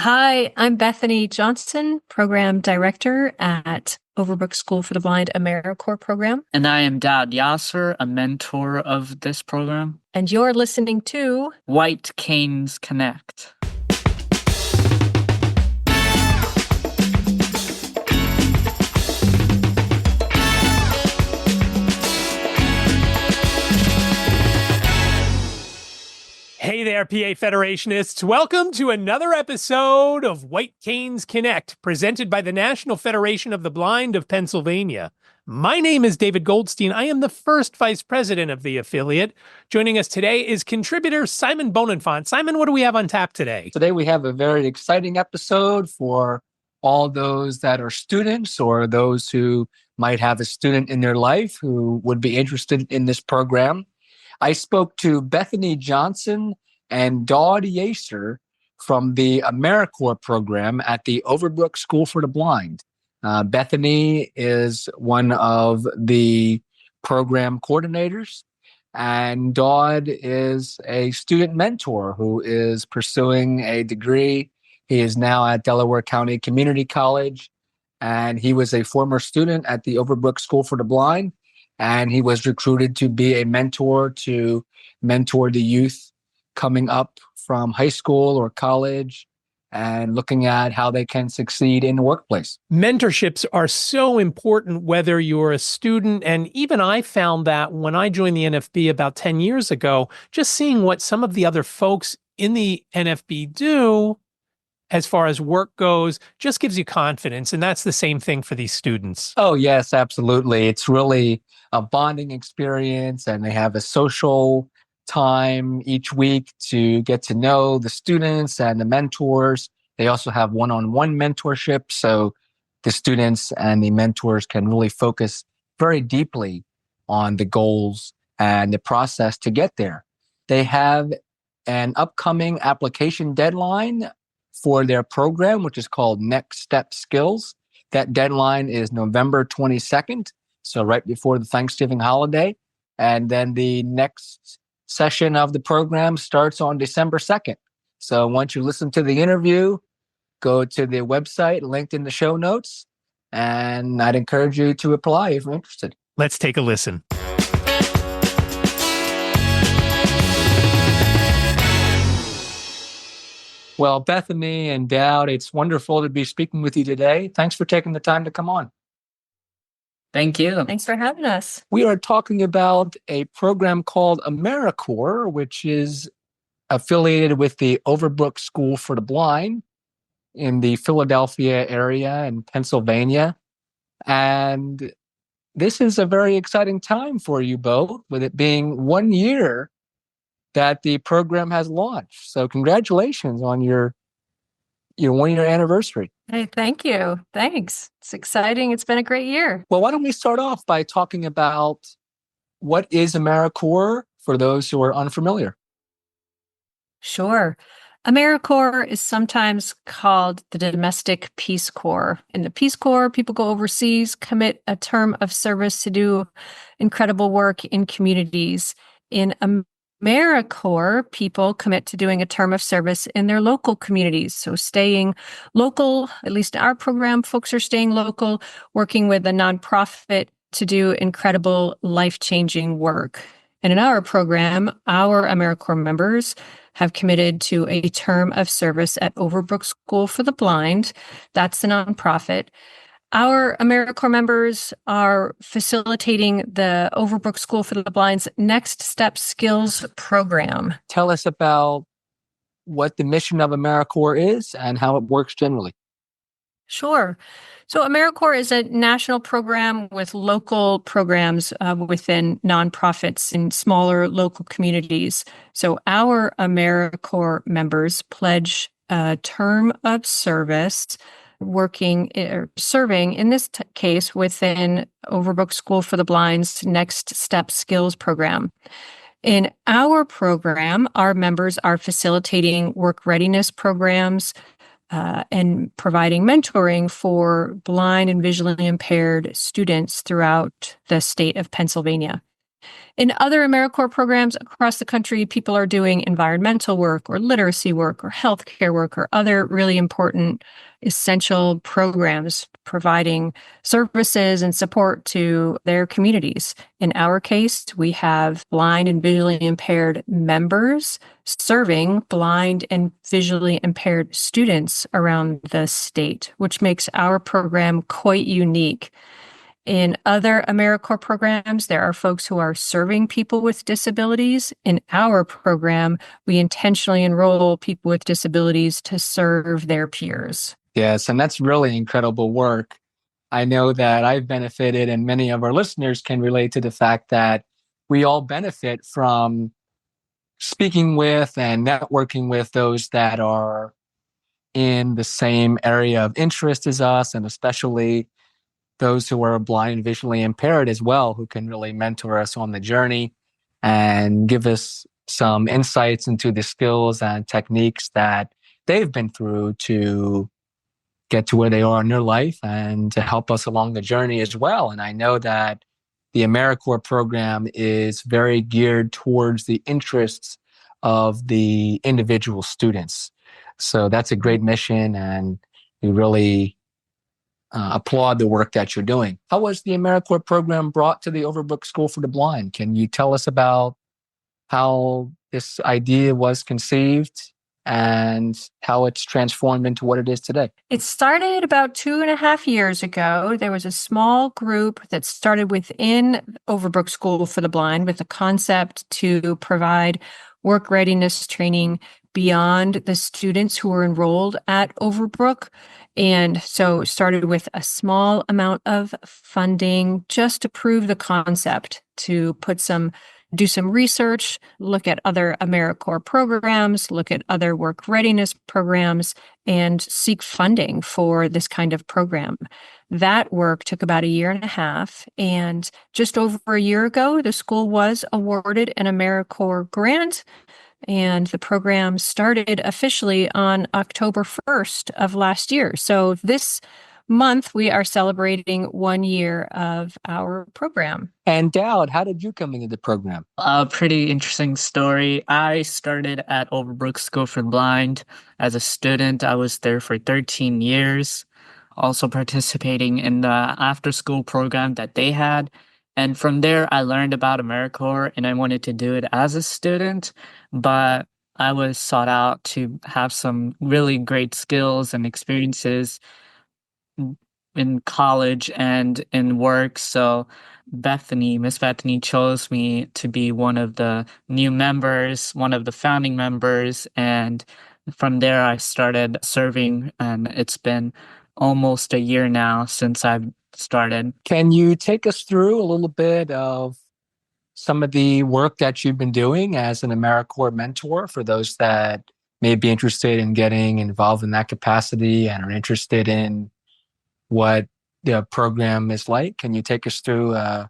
Hi, I'm Bethany Johnson, Program Director at Overbrook School for the Blind AmeriCorps program. And I am Dauad Yasar, a mentor of this program. And you're listening to White Canes Connect. Hey there, PA Federationists. Welcome to another episode of White Canes Connect, presented by the National Federation of the Blind of Pennsylvania. My name is David Goldstein. I am the first vice president of the affiliate. Joining us today is contributor Simon Bonenfant. Simon, what do we have on tap today? Today we have a very exciting episode for all those that are students or those who might have a student in their life who would be interested in this program. I spoke to Bethany Johnson and Dauad Yasar from the AmeriCorps program at the Overbrook School for the Blind. Bethany is one of the program coordinators, and Dauad is a student mentor who is pursuing a degree. He is now at Delaware County Community College, and he was a former student at the Overbrook School for the Blind. And he was recruited to be a mentor to mentor the youth coming up from high school or college and looking at how they can succeed in the workplace. Mentorships are so important, whether you're a student, and even I found that when I joined the NFB about 10 years ago, just seeing what some of the other folks in the NFB do as far as work goes, just gives you confidence. And that's the same thing for these students. Oh, yes, absolutely. It's really a bonding experience, and they have a social time each week to get to know the students and the mentors. They also have one-on-one mentorship, so the students and the mentors can really focus very deeply on the goals and the process to get there. They have an upcoming application deadline for their program, which is called Next Step Skills. That deadline is November 22nd, so right before the Thanksgiving holiday. And then the next session of the program starts on December 2nd. So once you listen to the interview, go to the website linked in the show notes, and I'd encourage you to apply if you're interested. Let's take a listen. Well, Bethany and Dauad, it's wonderful to be speaking with you today. Thanks for taking the time to come on. Thank you. Thanks for having us. We are talking about a program called AmeriCorps, which is affiliated with the Overbrook School for the Blind in the Philadelphia area in Pennsylvania. And this is a very exciting time for you both, with it being 1 year that the program has launched. So congratulations on your 1 year anniversary. Hey, thank you. Thanks. It's exciting. It's been a great year. Well, why don't we start off by talking about what is AmeriCorps for those who are unfamiliar? Sure. AmeriCorps is sometimes called the Domestic Peace Corps. In the Peace Corps, people go overseas, commit a term of service to do incredible work in communities. In AmeriCorps, people commit to doing a term of service in their local communities. So staying local, at least in our program, folks are staying local, working with a nonprofit to do incredible life-changing work. And in our program, our AmeriCorps members have committed to a term of service at Overbrook School for the Blind. That's the nonprofit. Our AmeriCorps members are facilitating the Overbrook School for the Blind's Next Step Skills program. Tell us about what the mission of AmeriCorps is and how it works generally. Sure. So AmeriCorps is a national program with local programs within nonprofits in smaller local communities. So our AmeriCorps members pledge a term of service working or serving, in this case, within Overbrook School for the Blind's Next Step Skills program. In our program, our members are facilitating work readiness programs and providing mentoring for blind and visually impaired students throughout the state of Pennsylvania. In other AmeriCorps programs across the country, people are doing environmental work or literacy work or healthcare work or other really important essential programs providing services and support to their communities. In our case, we have blind and visually impaired members serving blind and visually impaired students around the state, which makes our program quite unique. In other AmeriCorps programs, there are folks who are serving people with disabilities. In our program, we intentionally enroll people with disabilities to serve their peers. Yes, and that's really incredible work. I know that I've benefited, and many of our listeners can relate to the fact that we all benefit from speaking with and networking with those that are in the same area of interest as us, and especially those who are blind and visually impaired as well, who can really mentor us on the journey and give us some insights into the skills and techniques that they've been through to get to where they are in their life and to help us along the journey as well. And I know that the AmeriCorps program is very geared towards the interests of the individual students. So that's a great mission, and we really applaud the work that you're doing. How was the AmeriCorps program brought to the Overbrook School for the Blind? Can you tell us about how this idea was conceived and how it's transformed into what it is today? It started about 2.5 years ago. There was a small group that started within Overbrook School for the Blind with a concept to provide work readiness training beyond the students who were enrolled at Overbrook. And so it started with a small amount of funding just to prove the concept, to do some research, look at other AmeriCorps programs, look at other work readiness programs, and seek funding for this kind of program. That work took about 1.5 years, and just over a year ago, the school was awarded an AmeriCorps grant, and the program started officially on October 1st of last year. So this month, we are celebrating 1 year of our program. And Dauad, how did you come into the program? A pretty interesting story. I started at Overbrook School for the Blind as a student. I was there for 13 years, also participating in the after-school program that they had. And from there, I learned about AmeriCorps, and I wanted to do it as a student, but I was sought out to have some really great skills and experiences in college and in work. So Miss Bethany chose me to be one of the new members, one of the founding members. And from there, I started serving, and it's been almost a year now since I've started. Can you take us through a little bit of some of the work that you've been doing as an AmeriCorps mentor for those that may be interested in getting involved in that capacity and are interested in what the program is like? Can you take us through a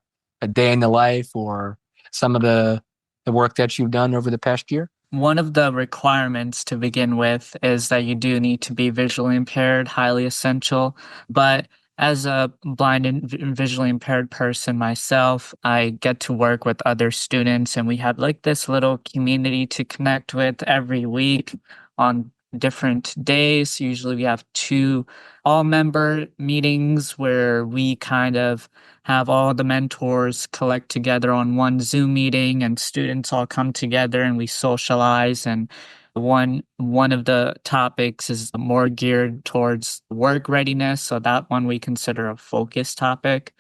day in the life or some of the work that you've done over the past year? One of the requirements to begin with is that you do need to be visually impaired, highly essential. But as a blind and visually impaired person myself, I get to work with other students, and we have like this little community to connect with every week on different days. Usually we have 2 all-member meetings where we kind of have all the mentors collect together on one Zoom meeting, and students all come together and we socialize. And one of the topics is more geared towards work readiness, so that one we consider a focus topic.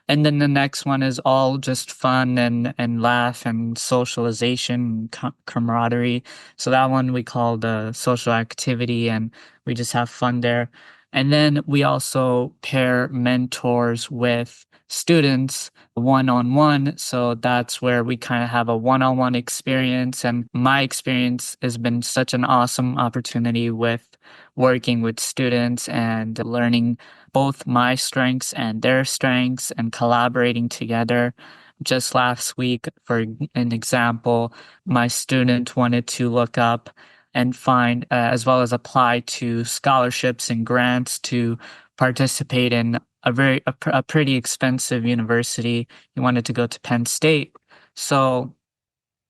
And then the next one is all just fun and laugh and socialization, camaraderie. So that one we call the social activity, and we just have fun there. And then we also pair mentors with students one-on-one. So that's where we kind of have a one-on-one experience. And my experience has been such an awesome opportunity with working with students and learning both my strengths and their strengths and collaborating together. Just last week, for an example, my student wanted to look up and find, as well as apply to scholarships and grants to participate in a pretty expensive university. He wanted to go to Penn State. So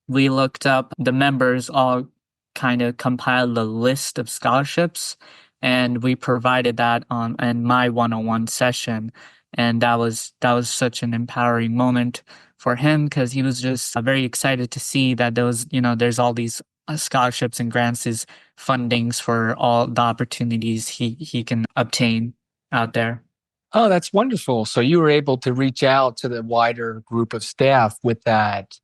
we looked up, the members all kind of compiled a list of scholarships, and we provided that on in my one-on-one session. And that was such an empowering moment for him, because he was just very excited to see that there's all these scholarships and grants, these fundings for all the opportunities he can obtain out there. Oh, that's wonderful. So you were able to reach out to the wider group of staff with that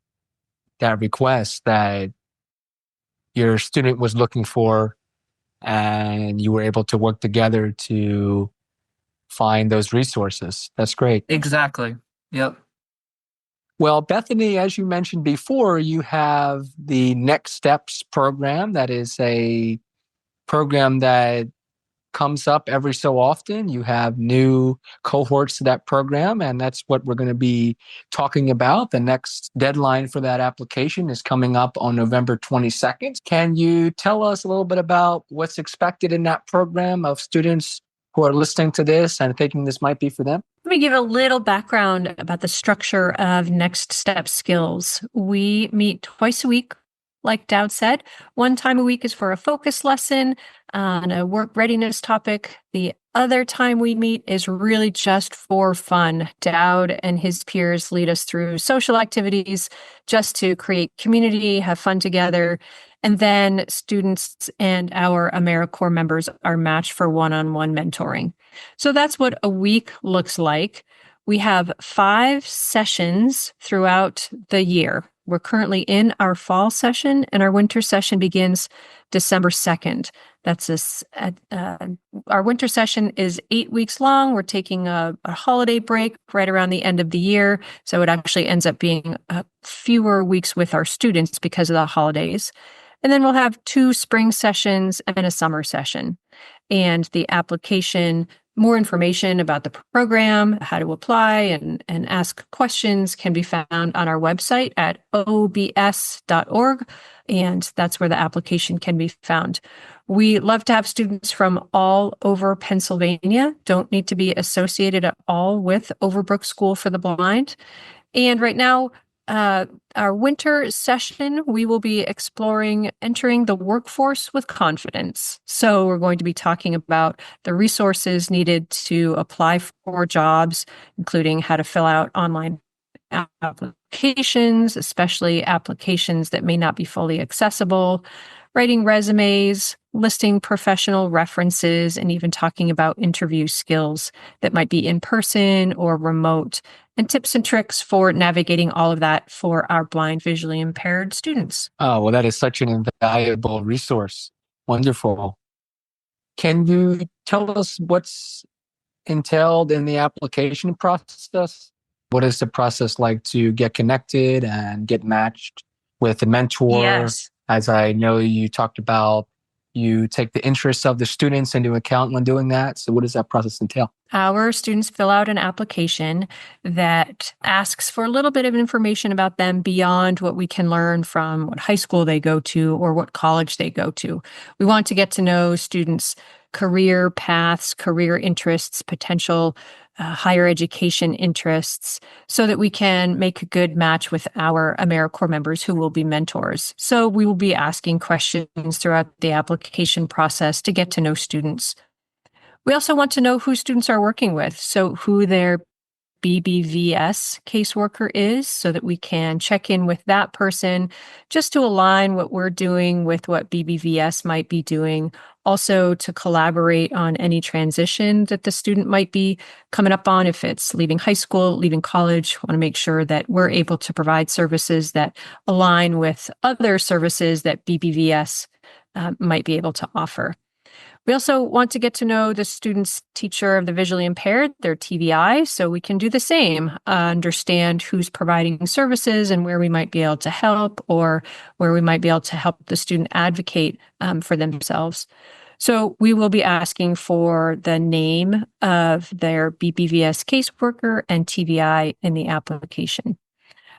request that your student was looking for, and you were able to work together to find those resources. That's great. Exactly. Yep. Well, Bethany, as you mentioned before, you have the Next Steps program. That is a program that comes up every so often. You have new cohorts to that program, and that's what we're going to be talking about. The next deadline for that application is coming up on November 22nd. Can you tell us a little bit about what's expected in that program of students who are listening to this and thinking this might be for them? Let me give a little background about the structure of Next Step Skills. We meet twice a week, like Dauad said. One time a week is for a focus lesson on a work readiness topic. The other time we meet is really just for fun. Dauad and his peers lead us through social activities just to create community, have fun together. And then students and our AmeriCorps members are matched for one-on-one mentoring. So that's what a week looks like. We have 5 sessions throughout the year. We're currently in our fall session, and our winter session begins December 2nd. Our winter session is 8 weeks long. We're taking a holiday break right around the end of the year. So it actually ends up being fewer weeks with our students because of the holidays. And then we'll have 2 spring sessions and a summer session. And the application, more information about the program, how to apply and ask questions can be found on our website at obs.org. And that's where the application can be found. We love to have students from all over Pennsylvania, don't need to be associated at all with Overbrook School for the Blind. And right now, our winter session, we will be exploring entering the workforce with confidence. So we're going to be talking about the resources needed to apply for jobs, including how to fill out online applications, especially applications that may not be fully accessible, writing resumes, listing professional references, and even talking about interview skills that might be in person or remote, and tips and tricks for navigating all of that for our blind, visually impaired students. Oh, well, that is such an invaluable resource. Wonderful. Can you tell us what's entailed in the application process? What is the process like to get connected and get matched with a mentor? Yes. As I know you talked about, you take the interests of the students into account when doing that. So what does that process entail? Our students fill out an application that asks for a little bit of information about them beyond what we can learn from what high school they go to or what college they go to. We want to get to know students' career paths, career interests, potential higher education interests, so that we can make a good match with our AmeriCorps members who will be mentors. So we will be asking questions throughout the application process to get to know students. We also want to know who students are working with, so who their BBVS caseworker is, so that we can check in with that person just to align what we're doing with what BBVS might be doing. Also to collaborate on any transition that the student might be coming up on. If it's leaving high school, leaving college, want to make sure that we're able to provide services that align with other services that BBVS might be able to offer. We also want to get to know the student's teacher of the visually impaired, their TVI, so we can do the same, understand who's providing services and where we might be able to help, or where we might be able to help the student advocate for themselves. So we will be asking for the name of their BBVS caseworker and TVI in the application.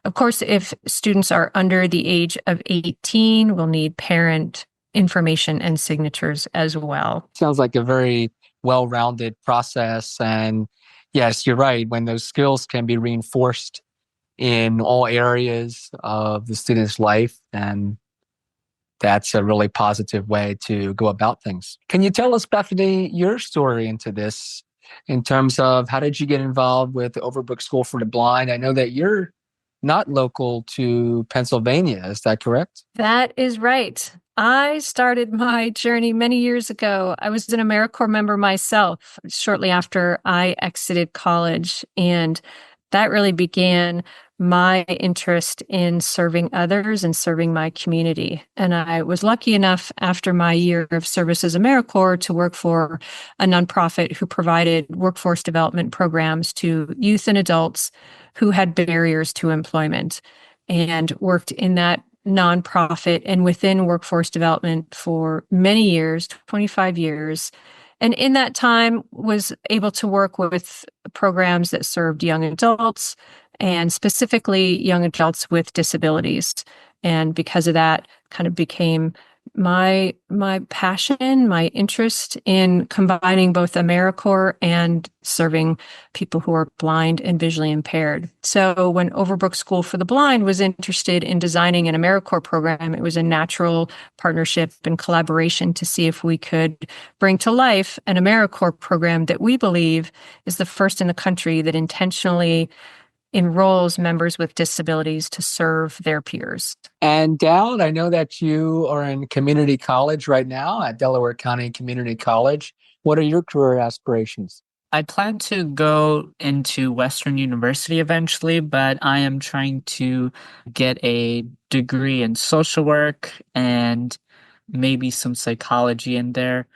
Of course, if students are under the age of 18, we'll need parent information and signatures as well. Sounds like a very well-rounded process. And yes, you're right. When those skills can be reinforced in all areas of the student's life. And that's a really positive way to go about things. Can you tell us, Bethany, your story into this in terms of how did you get involved with the Overbrook School for the Blind? I know that you're not local to Pennsylvania. Is that correct? That is right. I started my journey many years ago. I was an AmeriCorps member myself shortly after I exited college, and that really began my interest in serving others and serving my community. And I was lucky enough after my year of service as AmeriCorps to work for a nonprofit who provided workforce development programs to youth and adults who had barriers to employment, and worked in that nonprofit and within workforce development for many years, 25 years. And in that time was able to work with programs that served young adults and specifically young adults with disabilities. And because of that, kind of became my passion, my interest in combining both AmeriCorps and serving people who are blind and visually impaired. So when Overbrook School for the Blind was interested in designing an AmeriCorps program, it was a natural partnership and collaboration to see if we could bring to life an AmeriCorps program that we believe is the first in the country that intentionally enrolls members with disabilities to serve their peers. And Dauad, I know that you are in community college right now at Delaware County Community College. What are your career aspirations? I plan to go into Western University eventually, but I am trying to get a degree in social work and maybe some psychology in there.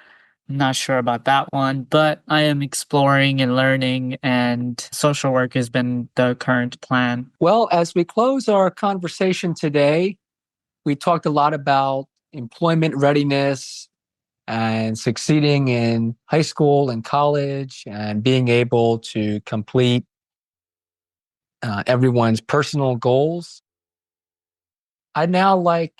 Not sure about that one, but I am exploring and learning, and social work has been the current plan. Well, as we close our conversation today, we talked a lot about employment readiness and succeeding in high school and college and being able to complete everyone's personal goals. I'd now like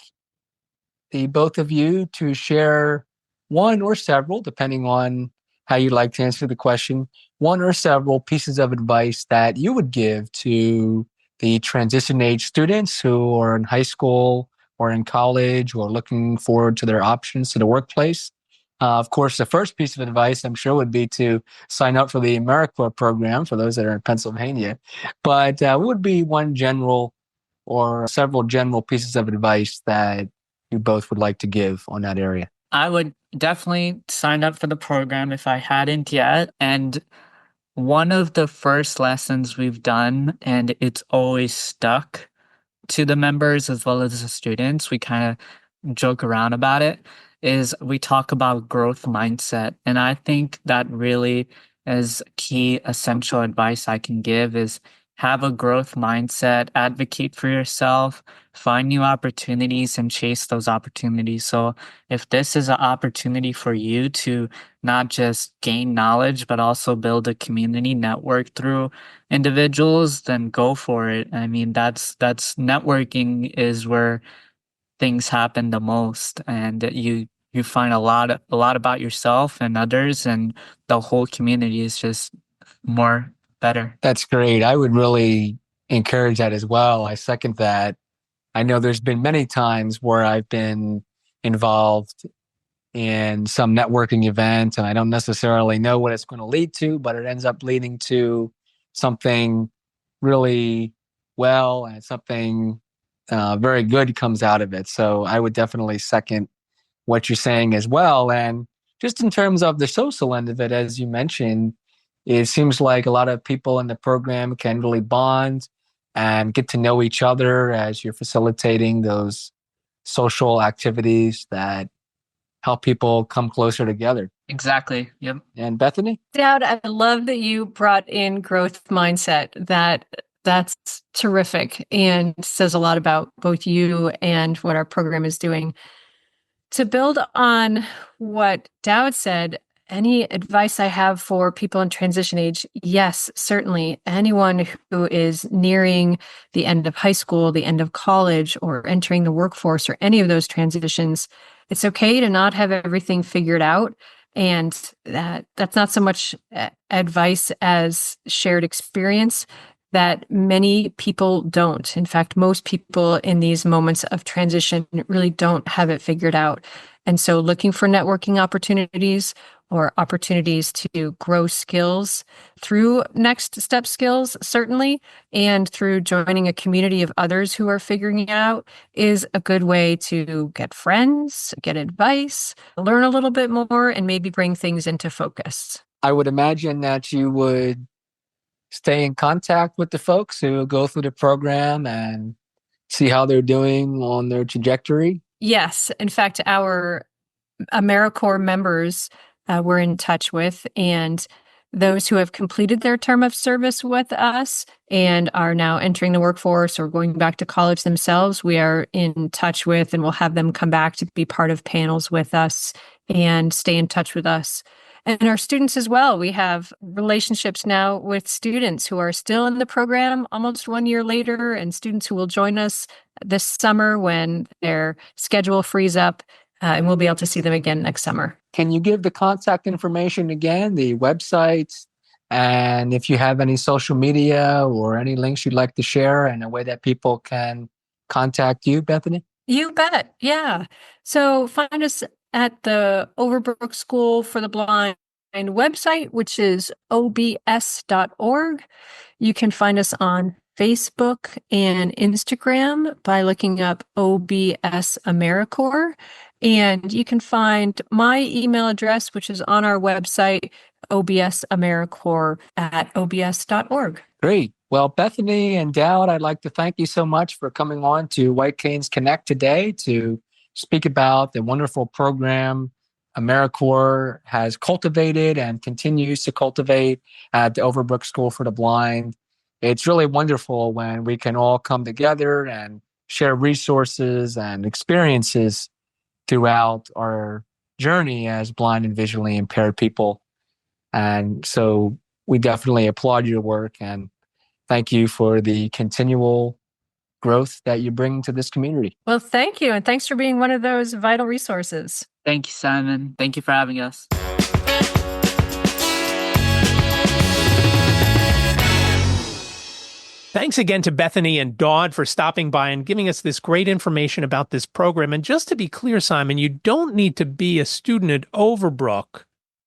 the both of you to share one or several, depending on how you'd like to answer the question, one or several pieces of advice that you would give to the transition age students who are in high school or in college or looking forward to their options to the workplace. Of course, the first piece of advice, I'm sure, would be to sign up for the AmeriCorps program for those that are in Pennsylvania. But what would be one general or several general pieces of advice that you both would like to give on that area? I would definitely sign up for the program if I hadn't yet. And one of the first lessons we've done, and it's always stuck to the members as well as the students, we kind of joke around about it, is we talk about growth mindset. And I think that really is key essential advice I can give is have a growth mindset, advocate for yourself, find new opportunities and chase those opportunities. So if this is an opportunity for you to not just gain knowledge, but also build a community network through individuals, then go for it. I mean, that's networking is where things happen the most, and you find a lot about yourself and others, and the whole community is just more better. That's great. I would really encourage that as well. I second that. I know there's been many times where I've been involved in some networking event and I don't necessarily know what it's going to lead to, but it ends up leading to something really well and something very good comes out of it. So I would definitely second what you're saying as well. And just in terms of the social end of it, as you mentioned, it seems like a lot of people in the program can really bond and get to know each other as you're facilitating those social activities that help people come closer together. Exactly. Yep. And Bethany? Dauad, I love that you brought in growth mindset. That's terrific and says a lot about both you and what our program is doing. To build on what Dauad said, any advice I have for people in transition age, yes, certainly. Anyone who is nearing the end of high school, the end of college, or entering the workforce, or any of those transitions, it's okay to not have everything figured out. And that's not so much advice as shared experience. that many people don't. In fact, most people in these moments of transition really don't have it figured out. And so looking for networking opportunities or opportunities to grow skills through next step skills, certainly, and through joining a community of others who are figuring it out is a good way to get friends, get advice, learn a little bit more, and maybe bring things into focus. I would imagine that you would stay in contact with the folks who go through the program and see how they're doing on their trajectory. Yes. In fact, our AmeriCorps members we're in touch with, and those who have completed their term of service with us and are now entering the workforce or going back to college themselves, we are in touch with, and we'll have them come back to be part of panels with us and stay in touch with us. And our students as well. We have relationships now with students who are still in the program almost 1 year later, and students who will join us this summer when their schedule frees up, and we'll be able to see them again next summer. Can you give the contact information again, the websites, and if you have any social media or any links you'd like to share and a way that people can contact you, Bethany? You bet. Yeah. So find us at the Overbrook School for the Blind website, which is obs.org. You can find us on Facebook and Instagram by looking up OBS AmeriCorps. And you can find my email address, which is on our website, obsamericorps at obs.org. Great. Well, Bethany and Dauad, I'd like to thank you so much for coming on to White Canes Connect today to speak about the wonderful program AmeriCorps has cultivated and continues to cultivate at the Overbrook School for the Blind. It's really wonderful when we can all come together and share resources and experiences throughout our journey as blind and visually impaired people. And so we definitely applaud your work and thank you for the continual growth that you bring to this community. Well, thank you. And thanks for being one of those vital resources. Thank you, Simon. Thank you for having us. Thanks again to Bethany and Dauad for stopping by and giving us this great information about this program. And just to be clear, Simon, you don't need to be a student at Overbrook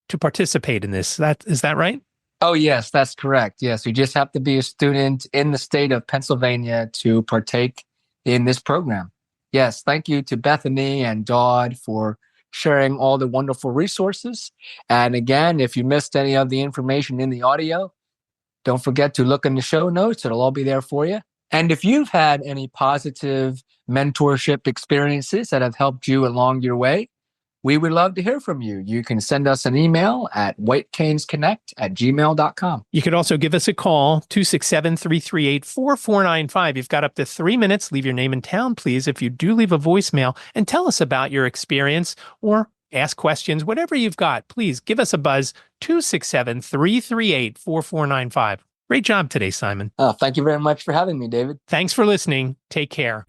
to participate in this. Is that right? Oh, yes, that's correct. Yes, you just have to be a student in the state of Pennsylvania to partake in this program. Yes, thank you to Bethany and Dauad for sharing all the wonderful resources. And again, if you missed any of the information in the audio, don't forget to look in the show notes. It'll all be there for you. And if you've had any positive mentorship experiences that have helped you along your way, we would love to hear from you. You can send us an email at whitecanesconnect@gmail.com. You could also give us a call, 267-338-4495. You've got up to 3 minutes. Leave your name and town, please, if you do leave a voicemail, and tell us about your experience or ask questions, whatever you've got. Please give us a buzz, 267-338-4495. Great job today, Simon. Oh, thank you very much for having me, David. Thanks for listening. Take care.